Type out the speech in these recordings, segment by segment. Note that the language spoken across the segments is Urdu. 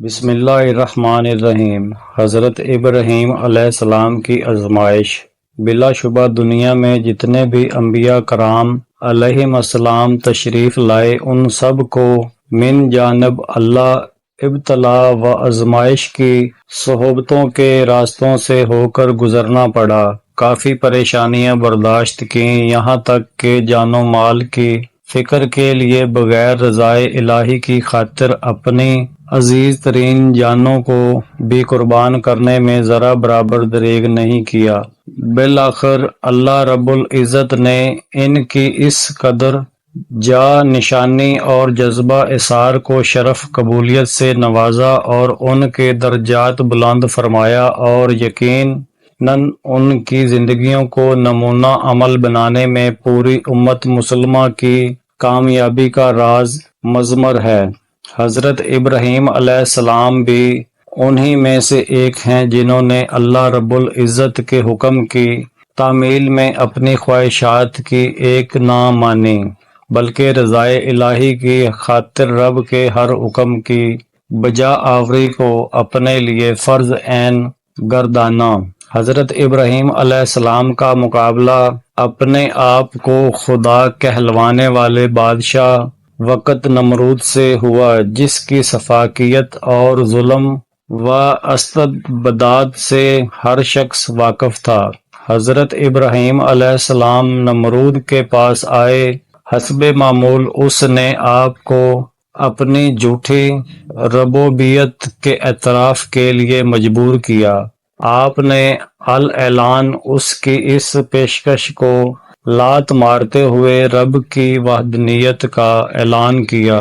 بسم اللہ الرحمن الرحیم۔ حضرت ابراہیم علیہ السلام کی آزمائش۔ بلا شبہ دنیا میں جتنے بھی انبیاء کرام علیہم السلام تشریف لائے ان سب کو من جانب اللہ ابتلا و آزمائش کی صحبتوں کے راستوں سے ہو کر گزرنا پڑا۔ کافی پریشانیاں برداشت کیں، یہاں تک کہ جان و مال کی فکر کے لیے بغیر رضائے الہی کی خاطر اپنی عزیز ترین جانوں کو بھی قربان کرنے میں ذرا برابر دریغ نہیں کیا۔ بالآخر اللہ رب العزت نے ان کی اس قدر جا نشانی اور جذبہ اثار کو شرف قبولیت سے نوازا اور ان کے درجات بلند فرمایا، اور یقیناً ان کی زندگیوں کو نمونہ عمل بنانے میں پوری امت مسلمہ کی کامیابی کا راز مضمر ہے۔ حضرت ابراہیم علیہ السلام بھی انہی میں سے ایک ہیں جنہوں نے اللہ رب العزت کے حکم کی تعمیل میں اپنی خواہشات کی ایک نہ مانی، بلکہ رضائے الہی کی خاطر رب کے ہر حکم کی بجا آوری کو اپنے لیے فرض عین گردانا۔ حضرت ابراہیم علیہ السلام کا مقابلہ اپنے آپ کو خدا کہلوانے والے بادشاہ وقت نمرود سے ہوا، جس کی سفاکیت اور ظلم و استبداد سے ہر شخص واقف تھا۔ حضرت ابراہیم علیہ السلام نمرود کے پاس آئے۔ حسب معمول اس نے آپ کو اپنی جھوٹی ربوبیت کے اعتراف کے لیے مجبور کیا۔ آپ نے الاعلان اس کی اس پیشکش کو لات مارتے ہوئے رب کی وحدانیت کا اعلان کیا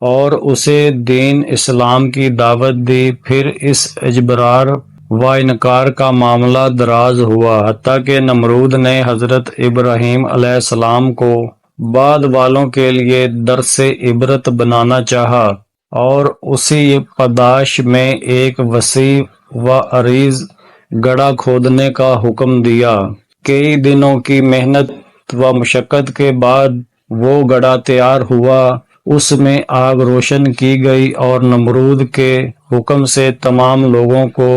اور اسے دین اسلام کی دعوت دی۔ پھر اس اجبار و انکار کا معاملہ دراز ہوا، حتیٰ کہ نمرود نے حضرت ابراہیم علیہ السلام کو بعد والوں کے لیے درس عبرت بنانا چاہا اور اسی پاداش میں ایک وسیع و عریض گڑھا کھودنے کا حکم دیا۔ کئی دنوں کی محنت و مشقت کے بعد وہ گڑھا تیار ہوا، اس میں آگ روشن کی گئی اور نمرود کے حکم سے تمام لوگوں کو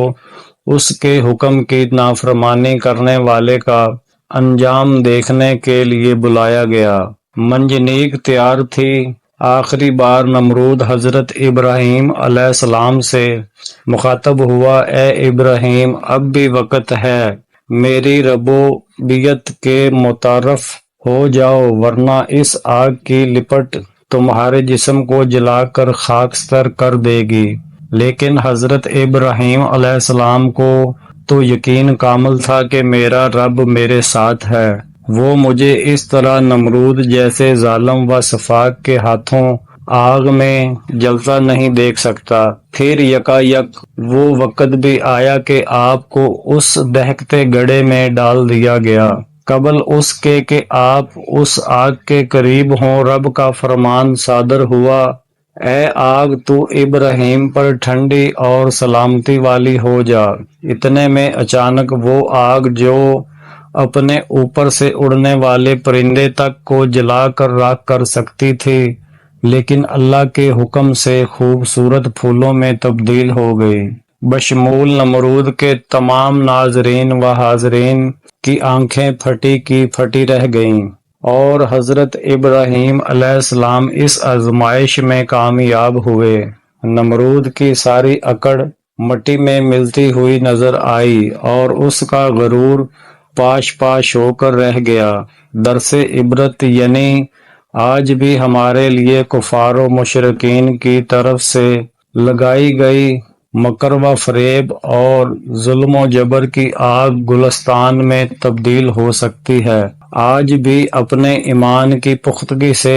اس کے حکم کی نافرمانی کرنے والے کا انجام دیکھنے کے لیے بلایا گیا۔ منجنیق تیار تھی۔ آخری بار نمرود حضرت ابراہیم علیہ السلام سے مخاطب ہوا، اے ابراہیم، اب بھی وقت ہے، میری ربوبیت کے متعارف ہو جاؤ، ورنہ اس آگ کی لپٹ تمہارے جسم کو جلا کر خاکستر کر دے گی۔ لیکن حضرت ابراہیم علیہ السلام کو تو یقین کامل تھا کہ میرا رب میرے ساتھ ہے، وہ مجھے اس طرح نمرود جیسے ظالم و سفاک کے ہاتھوں آگ میں جلتا نہیں دیکھ سکتا۔ پھر یکایک وہ وقت بھی آیا کہ آپ کو اس دہکتے گڑھے میں ڈال دیا گیا۔ قبل اس کے کہ آپ اس آگ کے قریب ہوں، رب کا فرمان صادر ہوا، اے آگ تو ابراہیم پر ٹھنڈی اور سلامتی والی ہو جا۔ اتنے میں اچانک وہ آگ جو اپنے اوپر سے اڑنے والے پرندے تک کو جلا کر راکھ کر سکتی تھی، لیکن اللہ کے حکم سے خوبصورت پھولوں میں تبدیل ہو گئی۔ بشمول نمرود کے تمام ناظرین و حاضرین کی آنکھیں پھٹی کی پھٹی رہ گئیں، اور حضرت ابراہیم علیہ السلام اس آزمائش میں کامیاب ہوئے۔ نمرود کی ساری اکڑ مٹی میں ملتی ہوئی نظر آئی اور اس کا غرور پاش پاش ہو کر رہ گیا۔ درس عبرت یعنی آج بھی ہمارے لیے کفار و مشرکین کی طرف سے لگائی گئی مکر و فریب اور ظلم و جبر کی آگ گلستان میں تبدیل ہو سکتی ہے۔ آج بھی اپنے ایمان کی پختگی سے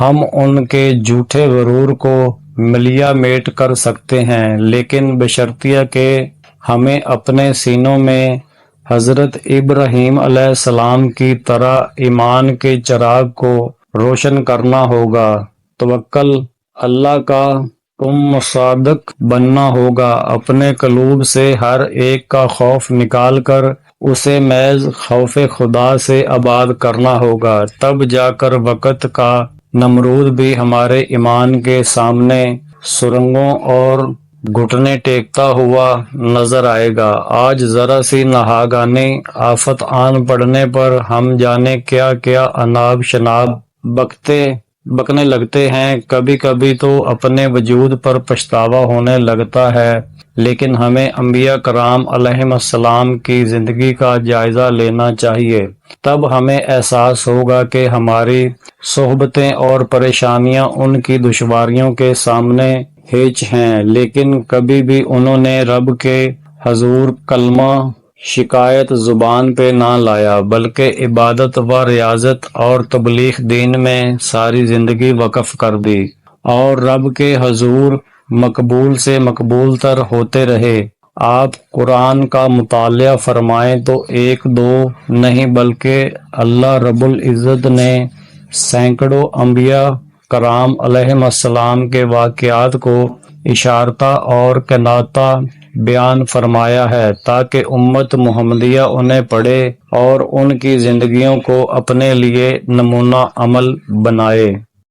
ہم ان کے جھوٹے غرور کو ملیا میٹ کر سکتے ہیں، لیکن بشرطیہ کہ ہمیں اپنے سینوں میں حضرت ابراہیم علیہ السلام کی طرح ایمان کے چراغ کو روشن کرنا ہوگا، توکل اللہ کا صادق بننا ہوگا، اپنے قلوب سے ہر ایک کا خوف نکال کر اسے محض خوف خدا سے آباد کرنا ہوگا۔ تب جا کر وقت کا نمرود بھی ہمارے ایمان کے سامنے سرنگوں اور گھٹنے ٹیکتا ہوا نظر آئے گا۔ آج ذرا سی ناگہانی آفت آن پڑنے پر ہم جانے کیا کیا اناب شناب بکنے لگتے ہیں۔ کبھی کبھی تو اپنے وجود پر پچھتاوا ہونے لگتا ہے، لیکن ہمیں انبیاء کرام علیہم السلام کی زندگی کا جائزہ لینا چاہیے۔ تب ہمیں احساس ہوگا کہ ہماری صحبتیں اور پریشانیاں ان کی دشواریوں کے سامنے ہیچ ہیں، لیکن کبھی بھی انہوں نے رب کے حضور کلمہ شکایت زبان پہ نہ لایا، بلکہ عبادت و ریاضت اور تبلیغ دین میں ساری زندگی وقف کر دی، اور رب کے حضور مقبول سے مقبول تر ہوتے رہے۔ آپ قرآن کا مطالعہ فرمائیں تو ایک دو نہیں بلکہ اللہ رب العزت نے سینکڑوں انبیاء کرام علیہم السلام کے واقعات کو اشارتہ اور کناتہ بیان فرمایا ہے، تاکہ امت محمدیہ انہیں پڑھے اور ان کی زندگیوں کو اپنے لیے نمونہ عمل بنائے۔